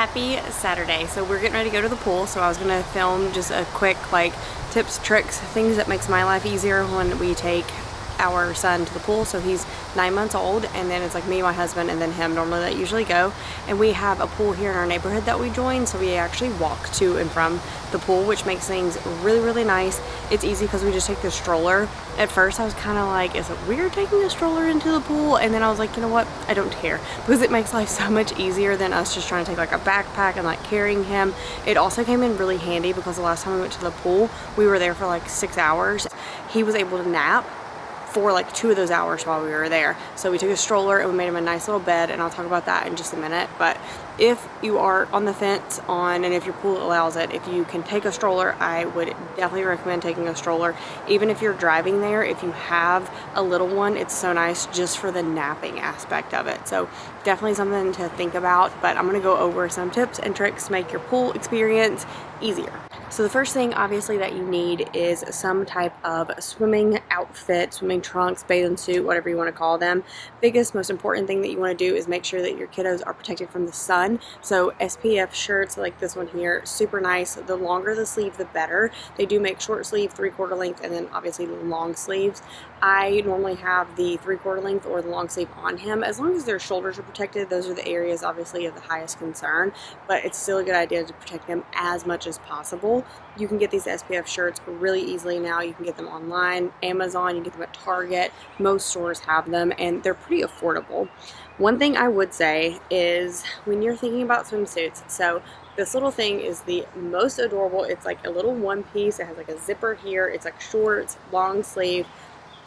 Happy Saturday. So we're getting ready to go to the pool, so I was gonna film just a quick tips, tricks, things that makes my life easier when we take our son to the pool. So he's 9 months old, and then it's me, my husband, and then him normally that usually go. And we have a pool here in our neighborhood that we join, so we actually walk to and from the pool, which makes things really nice. It's easy because we just take the stroller. At first I was kind of like, is it weird taking a stroller into the pool? And then I was like, you know what, I don't care, because it makes life so much easier than us just trying to take a backpack and carrying him. It also came in really handy because the last time we went to the pool, we were there for 6 hours. He was able to nap for 2 of those hours while we were there. So we took a stroller and we made him a nice little bed, and I'll talk about that in just a minute. But if you are on the fence on, and if your pool allows it, if you can take a stroller, I would definitely recommend taking a stroller. Even if you're driving there, if you have a little one, it's so nice just for the napping aspect of it. So definitely something to think about, but I'm gonna go over some tips and tricks to make your pool experience easier. So the first thing obviously that you need is some type of swimming outfit, swimming trunks, bathing suit, whatever you want to call them. Biggest, most important thing that you want to do is make sure that your kiddos are protected from the sun. So SPF shirts like this one here, super nice. The longer the sleeve, the better. They do make short sleeve, 3/4 length, and then obviously long sleeves. I normally have the 3/4 length or the long sleeve on him. As long as their shoulders are protected, those are the areas obviously of the highest concern, but it's still a good idea to protect them as much as possible. You can get these SPF shirts really easily now. You can get them online, Amazon, you can get them at Target. Most stores have them, and they're pretty affordable. One thing I would say is when you're thinking about swimsuits, so this little thing is the most adorable. It's a little one piece. It has a zipper here. It's shorts, long sleeve.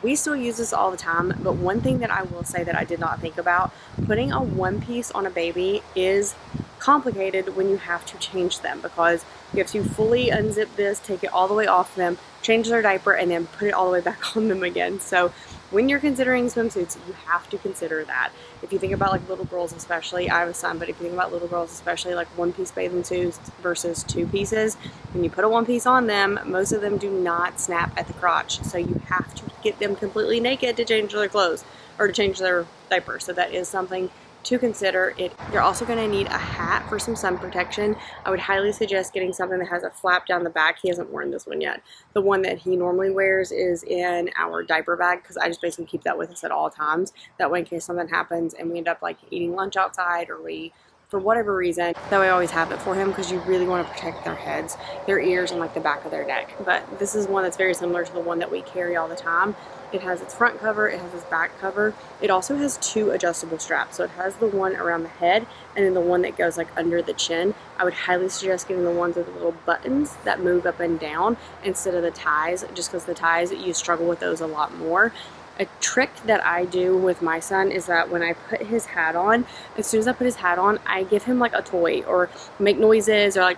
We still use this all the time, but one thing that I will say that I did not think about, putting a one piece on a baby is complicated when you have to change them, because you have to fully unzip this, take it all the way off them, change their diaper, and then put it all the way back on them again. So when you're considering swimsuits, you have to consider that. If you think about little girls especially, I have a son, but if you think about little girls especially, one piece bathing suits versus 2 pieces, when you put a one piece on them, most of them do not snap at the crotch. So you have to get them completely naked to change their clothes or to change their diaper. So that is something to consider. You're also going to need a hat for some sun protection. I would highly suggest getting something that has a flap down the back. He hasn't worn this one yet. The one that he normally wears is in our diaper bag, because I just basically keep that with us at all times. That way in case something happens and we end up eating lunch outside, or we, for whatever reason, that way I always have it for him, because you really want to protect their heads, their ears, and the back of their neck. But this is one that's very similar to the one that we carry all the time. It has its front cover, it has its back cover. It also has 2 adjustable straps. So it has the one around the head and then the one that goes under the chin. I would highly suggest getting the ones with the little buttons that move up and down instead of the ties, just because the ties, you struggle with those a lot more. A trick that I do with my son is that when I put his hat on, as soon as I put his hat on, I give him a toy, or make noises, or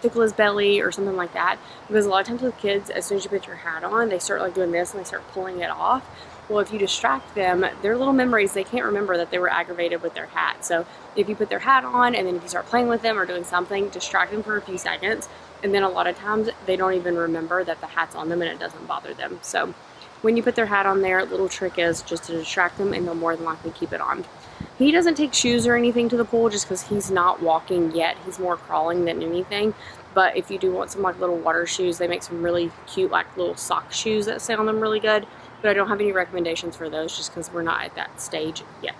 tickle his belly or something like that. Because a lot of times with kids, as soon as you put your hat on, they start doing this and they start pulling it off. Well, if you distract them, their little memories, they can't remember that they were aggravated with their hat. So if you put their hat on and then if you start playing with them or doing something, distract them for a few seconds. And then a lot of times they don't even remember that the hat's on them and it doesn't bother them. So when you put their hat on there, a little trick is just to distract them, and they'll more than likely keep it on. He doesn't take shoes or anything to the pool just because he's not walking yet. He's more crawling than anything. But if you do want some little water shoes, they make some really cute little sock shoes that stay on them really good. But I don't have any recommendations for those just because we're not at that stage yet.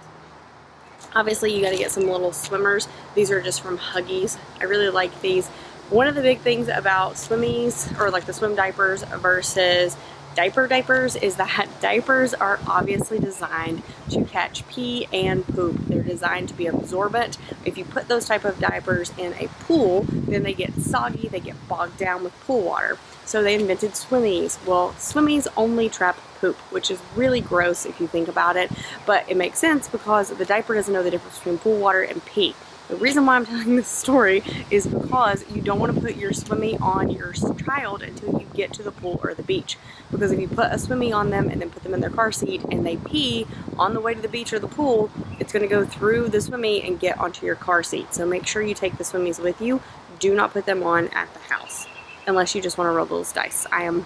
Obviously, you got to get some little swimmers. These are just from Huggies. I really like these. One of the big things about swimmies, or the swim diapers versus diapers, is that diapers are obviously designed to catch pee and poop. They're designed to be absorbent. If you put those type of diapers in a pool, then they get soggy, they get bogged down with pool water. So they invented swimmies. Well, swimmies only trap poop, which is really gross if you think about it, but it makes sense because the diaper doesn't know the difference between pool water and pee. The reason why I'm telling this story is because you don't want to put your swimmy on your child until you get to the pool or the beach. Because if you put a swimmy on them and then put them in their car seat and they pee on the way to the beach or the pool, it's going to go through the swimmy and get onto your car seat. So make sure you take the swimmies with you. Do not put them on at the house unless you just want to roll those dice. I am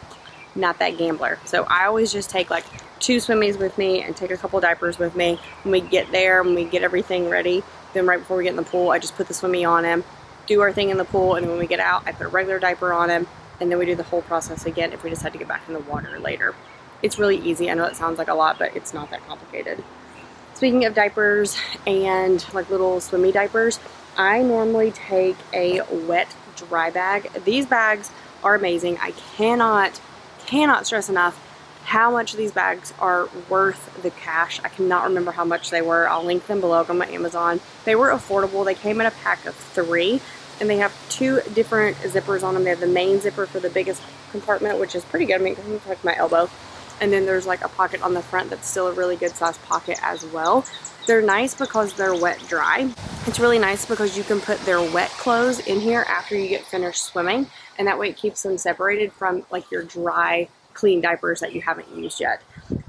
not that gambler. So I always just take 2 swimmies with me and take a couple diapers with me when we get there, when we get everything ready. Then right before we get in the pool, I just put the swimmy on him, do our thing in the pool, and when we get out, I put a regular diaper on him, and then we do the whole process again if we decide to get back in the water later. It's really easy. I know it sounds like a lot, but it's not that complicated. Speaking of diapers and like little swimmy diapers, I normally take a wet dry bag. These bags are amazing. I cannot stress enough how much these bags are worth the cash. I cannot remember how much they were. I'll link them below on my Amazon. They were affordable. They came in a pack of 3, and they have 2 different zippers on them. They have the main zipper for the biggest compartment, which is pretty good. I mean, it looks like my elbow. And then there's like a pocket on the front that's still a really good size pocket as well. They're nice because they're wet dry. It's really nice because you can put their wet clothes in here after you get finished swimming, and that way it keeps them separated from like your dry, clean diapers that you haven't used yet.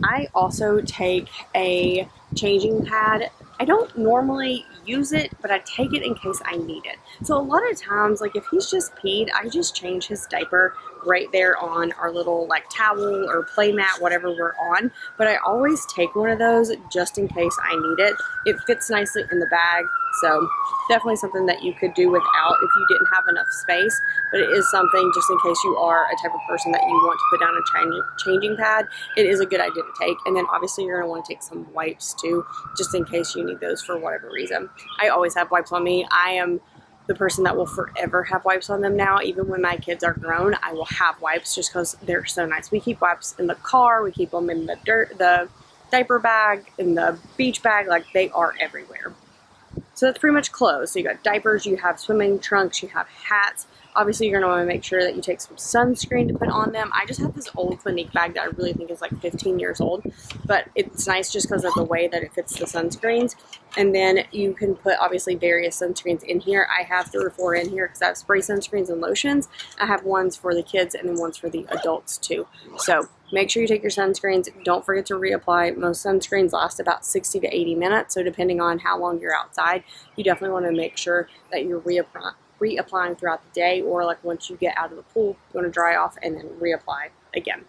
I also take a changing pad. I don't normally use it, but I take it in case I need it. So a lot of times, like if he's just peed, I just change his diaper right there on our little like towel or play mat, whatever we're on. But I always take one of those just in case I need it. It fits nicely in the bag, so definitely something that you could do without if you didn't have enough space. But it is something just in case you are a type of person that you want to put down a changing pad. It is a good idea to take. And then obviously you're going to want to take some wipes too, just in case you need those for whatever reason. I always have wipes on me. I am the person that will forever have wipes on them now. Even when my kids are grown, I will have wipes just because they're so nice. We keep wipes in the car, we keep them in the diaper bag, in the beach bag, like they are everywhere. So that's pretty much clothes. So you got diapers, you have swimming trunks, you have hats. Obviously you're going to want to make sure that you take some sunscreen to put on them. I just have this old Clinique bag that I really think is like 15 years old, but it's nice just because of the way that it fits the sunscreens. And then you can put obviously various sunscreens in here. I have 3 or 4 in here because I have spray sunscreens and lotions. I have ones for the kids and then ones for the adults too. So make sure you take your sunscreens. Don't forget to reapply. Most sunscreens last about 60 to 80 minutes. So depending on how long you're outside, you definitely want to make sure that you're reapplying throughout the day, or like once you get out of the pool, you want to dry off and then reapply again.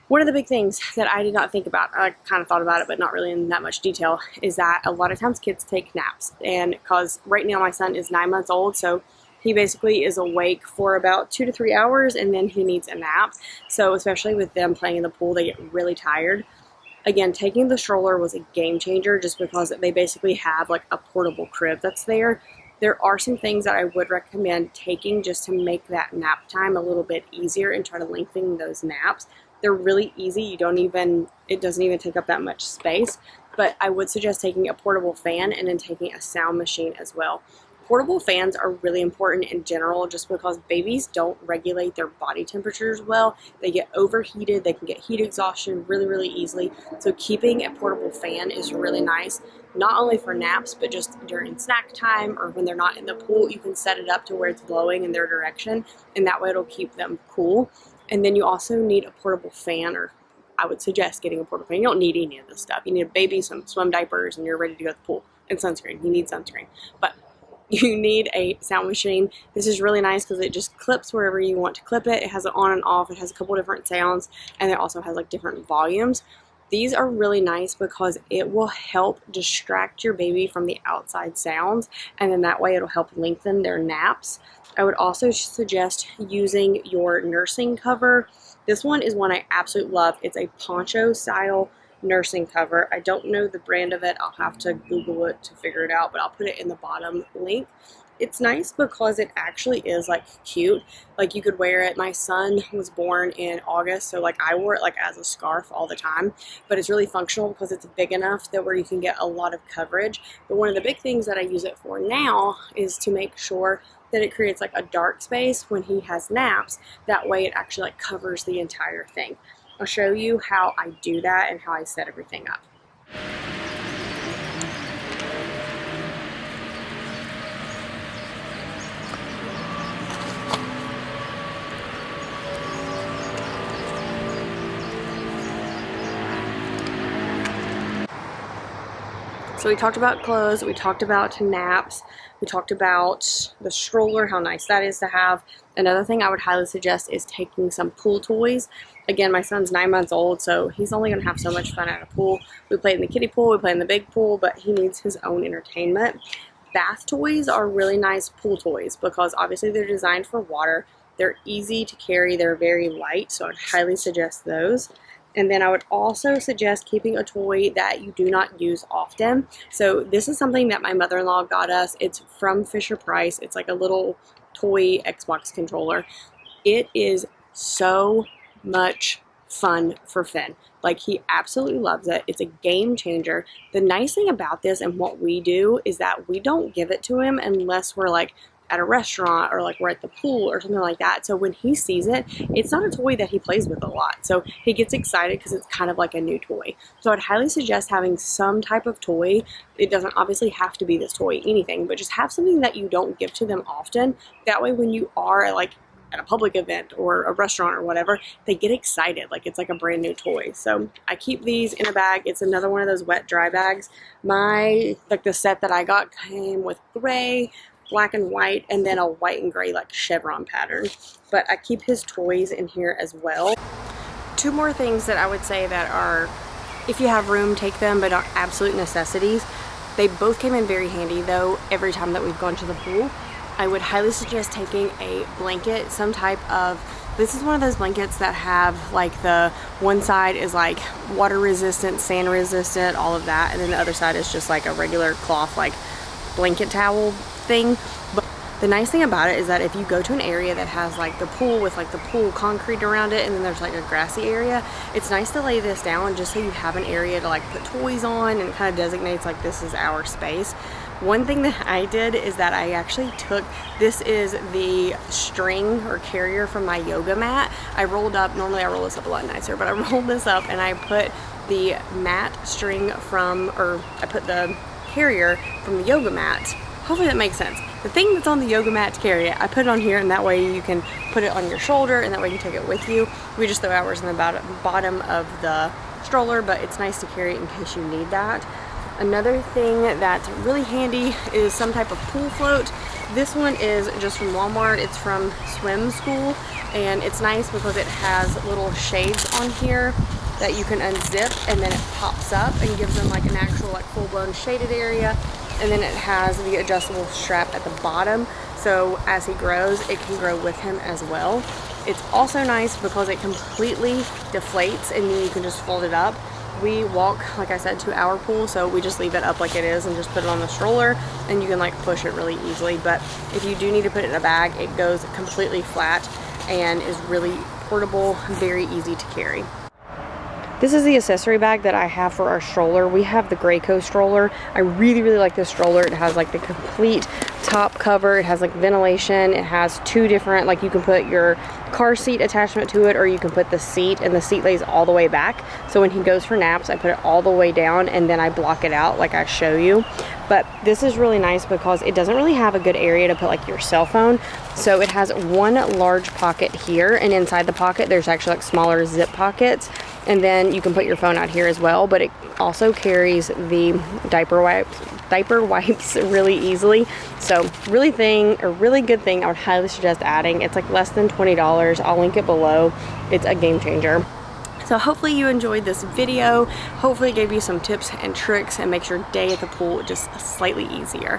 One of the big things that I did not think about, I kind of thought about it, but not really in that much detail, is that a lot of times kids take naps. And because right now my son is 9 months old, so he basically is awake for about 2 to 3 hours and then he needs a nap. So especially with them playing in the pool, they get really tired. Again, taking the stroller was a game changer just because they basically have like a portable crib that's there. There are some things that I would recommend taking just to make that nap time a little bit easier and try to lengthen those naps. They're really easy. It doesn't even take up that much space, but I would suggest taking a portable fan and then taking a sound machine as well. Portable fans are really important in general just because babies don't regulate their body temperatures well. They get overheated, they can get heat exhaustion really easily. So keeping a portable fan is really nice, not only for naps, but just during snack time or when they're not in the pool. You can set it up to where it's blowing in their direction, and that way it'll keep them cool. And then you also need a portable fan, or I would suggest getting a portable fan. You don't need any of this stuff. You need a baby, some swim diapers, and you're ready to go to the pool. And sunscreen. You need sunscreen. But you need a sound machine. This is really nice because it just clips wherever you want to clip it. It has it on and off. It has a couple different sounds, and it also has like different volumes. These are really nice because it will help distract your baby from the outside sounds, and then that way it'll help lengthen their naps. I would also suggest using your nursing cover. This one is one I absolutely love. It's a Poncho style nursing cover. I don't know the brand of it. I'll have to Google it to figure it out, but I'll put it in the bottom link. It's nice because it actually is like cute. Like you could wear it. My son was born in August, so like I wore it like as a scarf all the time, but it's really functional because it's big enough that where you can get a lot of coverage. But one of the big things that I use it for now is to make sure that it creates like a dark space when he has naps. That way it actually like covers the entire thing. I'll show you how I do that and how I set everything up. So we talked about clothes, we talked about naps, we talked about the stroller, how nice that is to have. Another thing I would highly suggest is taking some pool toys. Again, my son's 9 months old, so he's only going to have so much fun at a pool. We play in the kiddie pool, we play in the big pool, but he needs his own entertainment. Bath toys are really nice pool toys because obviously they're designed for water. They're easy to carry, they're very light, so I would highly suggest those. And then I would also suggest keeping a toy that you do not use often. So this is something that my mother-in-law got us. It's from Fisher-Price. It's like a little toy Xbox controller. It is so much fun for Finn. Like, he absolutely loves it. It's a game changer. The nice thing about this and what we do is that we don't give it to him unless we're like at a restaurant or like we're at the pool or something like that. So when he sees it, it's not a toy that he plays with a lot. So he gets excited because it's kind of like a new toy. So I'd highly suggest having some type of toy. It doesn't obviously have to be this toy, anything, but just have something that you don't give to them often. That way when you are like at a public event or a restaurant or whatever, they get excited like it's like a brand new toy. So I keep these in a bag. It's another one of those wet dry bags. The set that I got came with gray, black and white, and then a white and gray like chevron pattern. But I keep his toys in here as well. Two more things that I would say that are, if you have room, take them, but aren't absolute necessities. They both came in very handy though every time that we've gone to the pool. I would highly suggest taking a blanket, some type of, this is one of those blankets that have like the one side is like water resistant, sand resistant, all of that, and then the other side is just like a regular cloth like blanket towel thing. But the nice thing about it is that if you go to an area that has like the pool with like the pool concrete around it and then there's like a grassy area, it's nice to lay this down just so you have an area to like put toys on, and it kind of designates like this is our space. One thing that I did is that I actually took, this is the string or carrier from my yoga mat. I rolled up, normally I roll this up a lot nicer, but I rolled this up and I put the mat string from, or I put the carrier from the yoga mat. Hopefully that makes sense. The thing that's on the yoga mat to carry it, I put it on here, and that way you can put it on your shoulder, and that way you can take it with you. We just throw ours in the bottom of the stroller, but it's nice to carry it in case you need that. Another thing that's really handy is some type of pool float. This one is just from Walmart. It's from Swim School, and it's nice because it has little shades on here that you can unzip, and then it pops up and gives them like an actual like full-blown shaded area. And then it has the adjustable strap at the bottom, so as he grows, it can grow with him as well. It's also nice because it completely deflates and then you can just fold it up. We walk, like I said, to our pool, so we just leave it up like it is and just put it on the stroller, and you can like push it really easily. But if you do need to put it in a bag, it goes completely flat and is really portable, very easy to carry. This is the accessory bag that I have for our stroller. We have the Graco stroller. I really, really like this stroller. It has like the complete top cover. It has like ventilation. It has two different, like you can put your car seat attachment to it, or you can put the seat, and the seat lays all the way back. So when he goes for naps, I put it all the way down and then I block it out like I show you. But this is really nice because it doesn't really have a good area to put like your cell phone. So it has one large pocket here, and inside the pocket there's actually like smaller zip pockets. And then you can put your phone out here as well, but it also carries the diaper wipes really easily. So really good thing I would highly suggest adding. It's like less than $20. I'll link it below. It's a game changer. So hopefully you enjoyed this video. Hopefully it gave you some tips and tricks and makes your day at the pool just slightly easier.